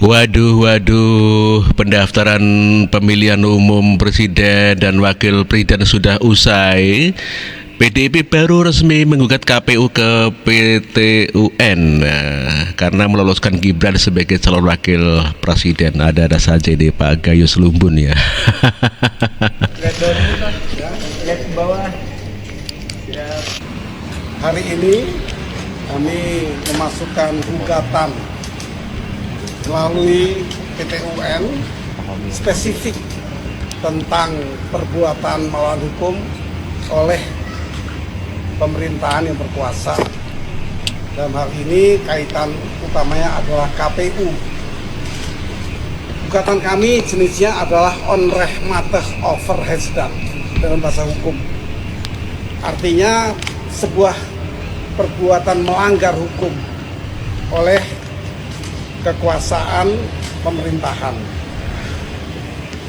Waduh, pendaftaran pemilihan umum presiden dan wakil presiden sudah usai. PDIP baru resmi menggugat KPU ke PT UN karena meloloskan Gibran sebagai calon wakil presiden. Ada saja ini Pak Gayus Lumbun ya. Lihat ke bawah. Ya. Hari ini kami memasukkan gugatan melalui PT UN spesifik tentang perbuatan melawan hukum oleh pemerintahan yang berkuasa. Dalam hal ini kaitan utamanya adalah KPU. Gugatan kami jenisnya adalah onrechtmatig overheidsdaad dalam bahasa hukum. Artinya sebuah perbuatan melanggar hukum oleh kekuasaan pemerintahan.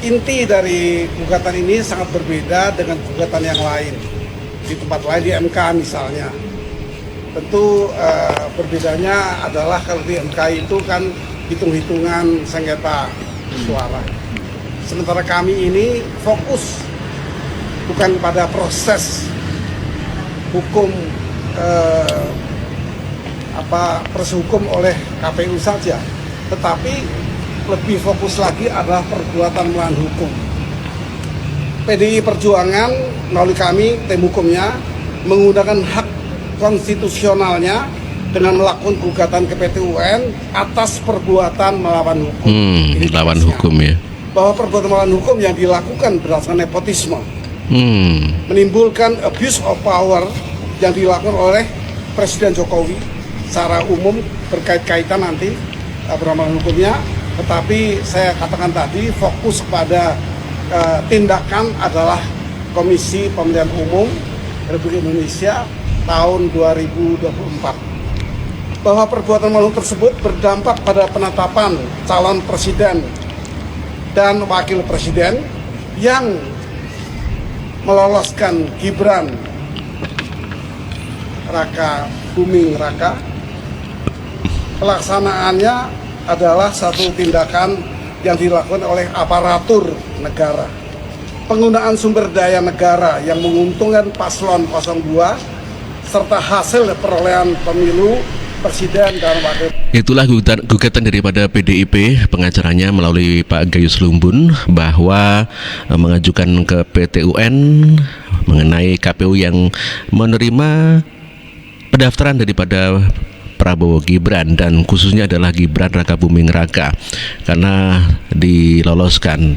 Inti dari gugatan ini sangat berbeda dengan gugatan yang lain. Di tempat lain, di MK misalnya. Tentu berbedanya adalah kalau di MK itu kan hitung-hitungan sengketa suara. Sementara kami ini fokus bukan pada proses hukum proses hukum oleh KPU saja, tetapi lebih fokus lagi adalah perbuatan melawan hukum. PDI Perjuangan melalui kami tim hukumnya menggunakan hak konstitusionalnya dengan melakukan gugatan ke PT UN atas perbuatan melawan hukum. Melawan hukum ya. Bahwa perbuatan melawan hukum yang dilakukan berdasarkan nepotisme, menimbulkan abuse of power yang dilakukan oleh Presiden Jokowi secara umum berkait-kaitan nanti perbuatan hukumnya. Tetapi saya katakan tadi fokus pada tindakan adalah Komisi Pemilihan Umum Republik Indonesia tahun 2024. Bahwa perbuatan melawan tersebut berdampak pada penetapan calon presiden dan wakil presiden yang meloloskan Gibran Raka Buming Raka. Pelaksanaannya adalah satu tindakan yang dilakukan oleh aparatur negara. Penggunaan sumber daya negara yang menguntungkan paslon 02 serta hasil perolehan pemilu presiden dan wakil. Itulah gugatan daripada PDIP, pengacaranya melalui Pak Gayus Lumbun, bahwa mengajukan ke PT UN mengenai KPU yang menerima pendaftaran daripada Prabowo Gibran, dan khususnya adalah Gibran Raka Buming Raka, karena diloloskan.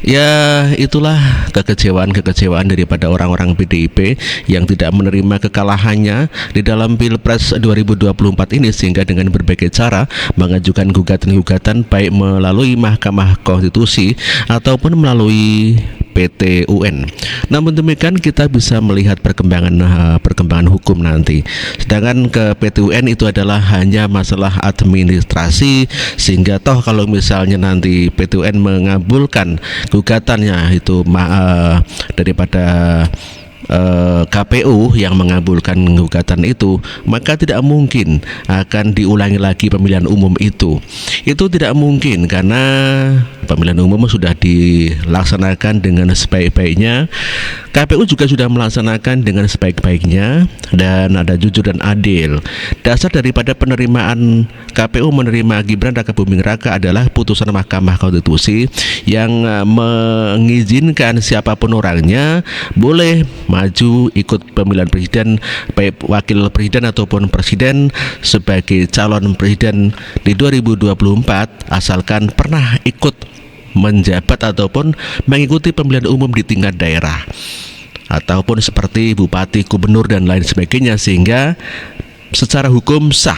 Ya, itulah kekecewaan daripada orang-orang PDIP yang tidak menerima kekalahannya di dalam Pilpres 2024 ini, sehingga dengan berbagai cara mengajukan gugatan-gugatan baik melalui Mahkamah Konstitusi ataupun melalui PT UN. Namun demikian kita bisa melihat perkembangan hukum nanti. Sedangkan ke PT UN itu adalah hanya masalah administrasi, sehingga toh kalau misalnya nanti PT UN mengabulkan gugatannya itu daripada KPU yang mengabulkan gugatan itu, maka tidak mungkin akan diulangi lagi pemilihan umum itu. Itu tidak mungkin karena pemilihan umum sudah dilaksanakan dengan sebaik-baiknya. KPU juga sudah melaksanakan dengan sebaik-baiknya dan ada jujur dan adil. Dasar daripada penerimaan KPU menerima Gibran Raka Buming Raka adalah putusan Mahkamah Konstitusi yang mengizinkan siapapun orangnya boleh maju ikut pemilihan presiden, baik wakil presiden ataupun presiden, sebagai calon presiden di 2024 asalkan pernah ikut menjabat ataupun mengikuti pemilihan umum di tingkat daerah ataupun seperti bupati, gubernur dan lain sebagainya, sehingga secara hukum sah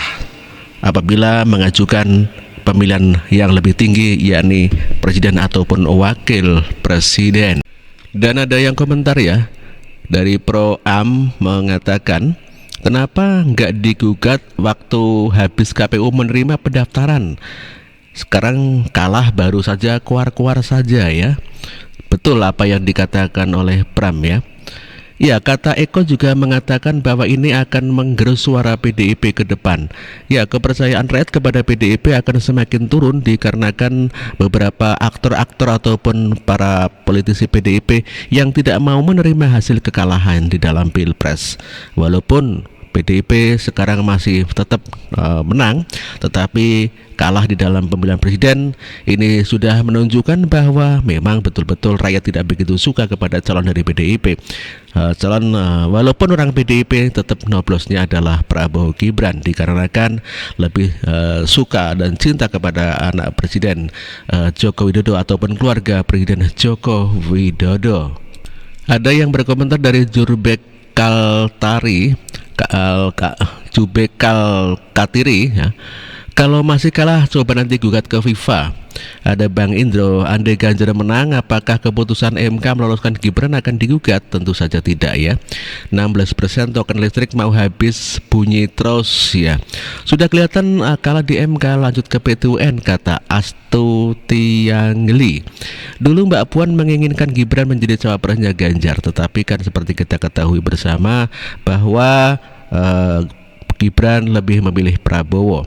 apabila mengajukan pemilihan yang lebih tinggi, yakni presiden ataupun wakil presiden. Dan ada yang komentar ya dari Pro Am mengatakan, kenapa nggak digugat waktu habis KPU menerima pendaftaran? Sekarang kalah baru saja kuar-kuar saja ya. Betul apa yang dikatakan oleh Pram ya. Ya, kata Eko juga mengatakan bahwa ini akan menggerus suara PDIP ke depan. Ya, kepercayaan rakyat kepada PDIP akan semakin turun dikarenakan beberapa aktor-aktor ataupun para politisi PDIP yang tidak mau menerima hasil kekalahan di dalam Pilpres. Walaupun PDIP sekarang masih tetap menang, tetapi kalah di dalam pemilihan presiden. Ini sudah menunjukkan bahwa memang betul-betul rakyat tidak begitu suka kepada calon dari PDIP. Walaupun orang PDIP tetap noblosnya adalah Prabowo Gibran dikarenakan lebih suka dan cinta kepada anak Presiden Joko Widodo ataupun keluarga Presiden Joko Widodo. Ada yang berkomentar dari Jurbek Kaltari, Jubek Kalkatiri ya. Kalau masih kalah coba nanti gugat ke FIFA. Ada Bang Indro, andai Ganjar menang, apakah keputusan MK meloloskan Gibran akan digugat? Tentu saja tidak ya. 16% token listrik mau habis bunyi terus ya. Sudah kelihatan kalah di MK, lanjut ke PT UN, kata Astutianggeli. Dulu Mbak Puan menginginkan Gibran menjadi cawapresnya Ganjar, tetapi kan seperti kita ketahui bersama bahwa Gibran lebih memilih Prabowo.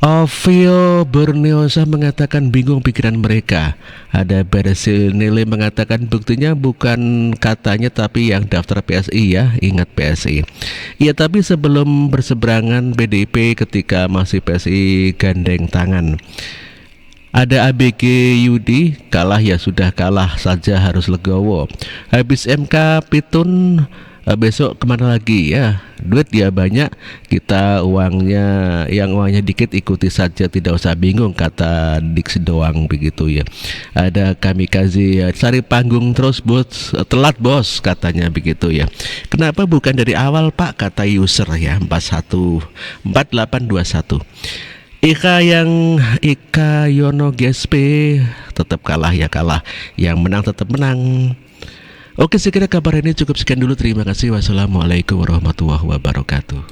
Ovio Borneosa mengatakan bingung pikiran mereka. Ada Bersil Nile mengatakan buktinya bukan katanya tapi yang daftar PSI ya, ingat PSI. Ya tapi sebelum berseberangan PDIP ketika masih PSI gandeng tangan. Ada ABG Yudi, kalah ya sudah kalah saja harus legowo. Habis MK Pitun, besok kemana lagi ya? Duit ya banyak, kita uangnya dikit ikuti saja, tidak usah bingung, kata Diksi doang begitu ya. Ada Kamikaze, cari panggung terus bos, telat bos katanya begitu ya. Kenapa bukan dari awal Pak, kata user ya 4821. Ika Yono GSP tetap kalah ya kalah, yang menang tetap menang. Oke, sekira kabar ini cukup sekian dulu. Terima kasih. Wassalamualaikum warahmatullahi wabarakatuh.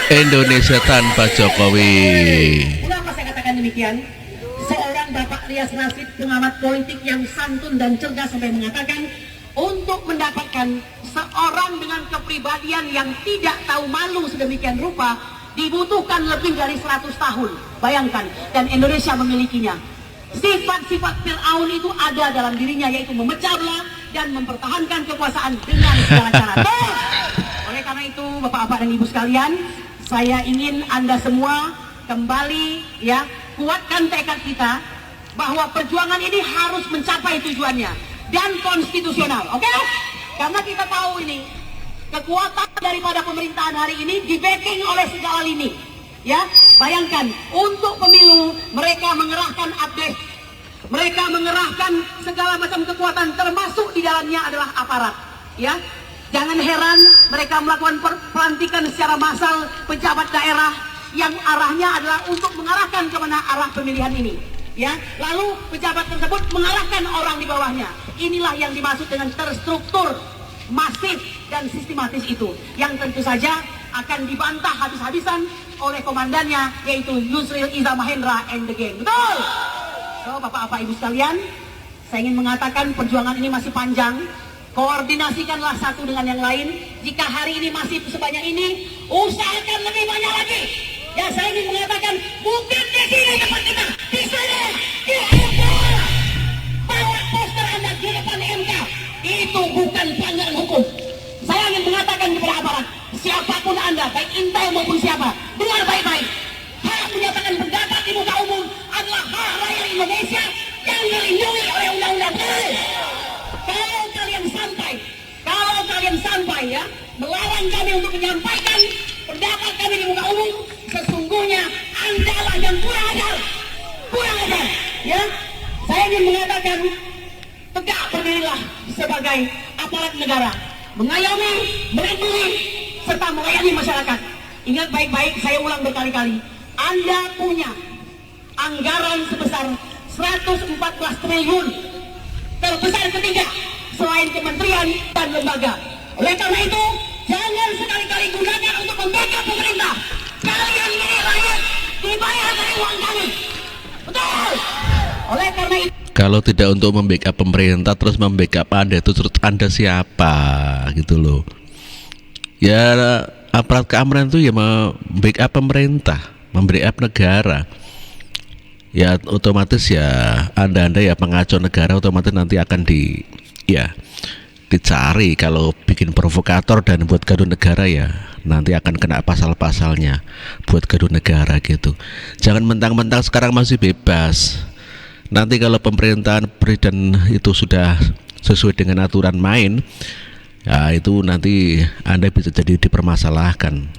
Indonesia tanpa Jokowi. Kenapa saya katakan demikian? Seorang Bapak Rias Rasid, pengamat politik yang santun dan cerdas, sampai mengatakan untuk mendapatkan seorang dengan kepribadian yang tidak tahu malu sedemikian rupa dibutuhkan lebih dari 100 tahun. Bayangkan, dan Indonesia memilikinya. Sifat-sifat Fir'aun itu ada dalam dirinya, yaitu memecah belah dan mempertahankan kekuasaan dengan segala cara. Oleh karena itu, Bapak-bapak dan Ibu sekalian, saya ingin Anda semua kembali kuatkan tekad kita bahwa perjuangan ini harus mencapai tujuannya dan konstitusional, oke? Karena kita tahu ini kekuatan daripada pemerintahan hari ini di backing oleh segala lini. Bayangkan, untuk pemilu mereka mengerahkan atlet, mereka mengerahkan segala macam kekuatan, termasuk di dalamnya adalah aparat. Jangan heran mereka melakukan pelantikan secara massal pejabat daerah yang arahnya adalah untuk mengarahkan kemana arah pemilihan ini. Lalu pejabat tersebut mengarahkan orang di bawahnya. Inilah yang dimaksud dengan terstruktur, masif dan sistematis itu, yang tentu saja akan dibantah habis-habisan oleh komandannya, yaitu Yusril Iza Mahendra and the gang. Betul? So, Bapak-bapak Ibu sekalian, saya ingin mengatakan perjuangan ini masih panjang. Koordinasikanlah satu dengan yang lain. Jika hari ini masih sebanyak ini, usahakan lebih banyak lagi. Saya ingin mengatakan, bukan di sini tempat kita, di sini, di airport. Bawa poster Anda di depan MK. Itu bukan pelanggaran hukum. Saya ingin mengatakan kepada aparat, siapapun Anda, baik intel maupun siapa, dengar baik-baik. Hak menyatakan pendapat di muka umum adalah hak rakyat Indonesia yang dilindungi oleh undang-undang. Kalau kalian sampai melarang kami untuk menyampaikan pendapat kami di muka umum, sesungguhnya Anda lah yang kurang ajar. Saya ingin mengatakan, tegak berdirilah sebagai aparat negara, mengayomi, melindungi, serta melayani masyarakat. Ingat baik-baik, saya ulang berkali-kali, Anda punya anggaran sebesar 114 triliun, terbesar ketiga selain kementerian dan lembaga. Oleh karena itu, jangan sekali-kali gunakan untuk membackup pemerintah. Kalian ini rakyat dibayar dari uang kami. Betul? Oleh karena itu, kalau tidak untuk membackup pemerintah, terus membackup Anda, itu terus Anda siapa gitu loh. Aparat keamanan itu membackup pemerintah, membackup negara. Otomatis Anda pengacau negara, otomatis nanti akan dicari. Kalau bikin provokator dan buat gaduh negara, nanti akan kena pasal-pasalnya buat gaduh negara gitu. Jangan mentang-mentang sekarang masih bebas, nanti kalau pemerintahan presiden itu sudah sesuai dengan aturan main, itu nanti Anda bisa jadi dipermasalahkan.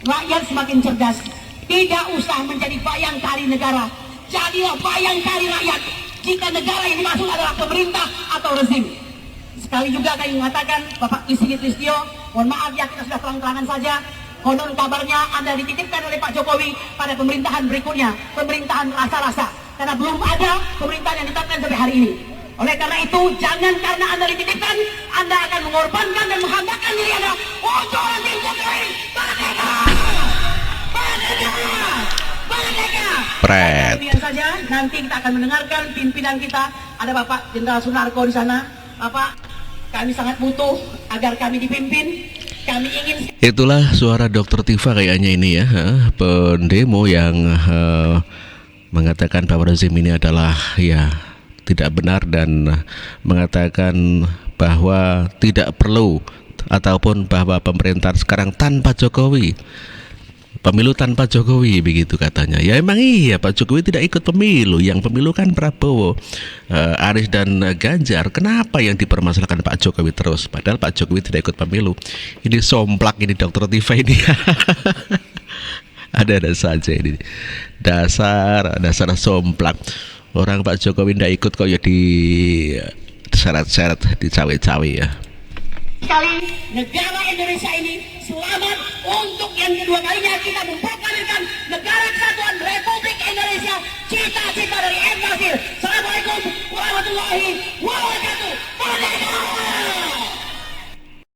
Rakyat semakin cerdas. Tidak usah menjadi bayangkari negara, jadilah bayangkari rakyat. Jika negara yang dimaksud adalah pemerintah atau rezim. Sekali juga kami mengatakan, Bapak Sigit Listio, mohon maaf kita sudah terang-terangan saja. Konon kabarnya Anda dititipkan oleh Pak Jokowi pada pemerintahan berikutnya, pemerintahan rasa-rasa, karena belum ada pemerintahan yang ditetapkan sampai hari ini. Oleh karena itu, jangan karena Anda dititipkan, Anda akan mengorbankan dan menghambakan diri Anda untuk nanti Jokowi. Pret. Kemudian saja nanti kita akan mendengarkan pimpinan kita, ada Bapak Jenderal Sunarko di sana. Bapak, kami sangat butuh agar kami dipimpin. Kami ingin. Itulah suara Dr. Tifa kayaknya ini pendemo yang mengatakan bahwa rezim ini adalah tidak benar, dan mengatakan bahwa tidak perlu ataupun bahwa pemerintahan sekarang tanpa Jokowi, pemilu tanpa Jokowi, begitu katanya. Emang iya, Pak Jokowi tidak ikut pemilu. Yang pemilu kan Prabowo, Anies dan Ganjar. Kenapa yang dipermasalahkan Pak Jokowi terus? Padahal Pak Jokowi tidak ikut pemilu. Ini somplak ini Dr. Tifa ini. Ada saja ini. Dasar somplak. Orang Pak Jokowi tidak ikut kok diseret-seret, dicawe-cawe Sekali negara Indonesia ini selamat untuk yang kedua kalinya kita memproklamirkan negara kesatuan Republik Indonesia. Kita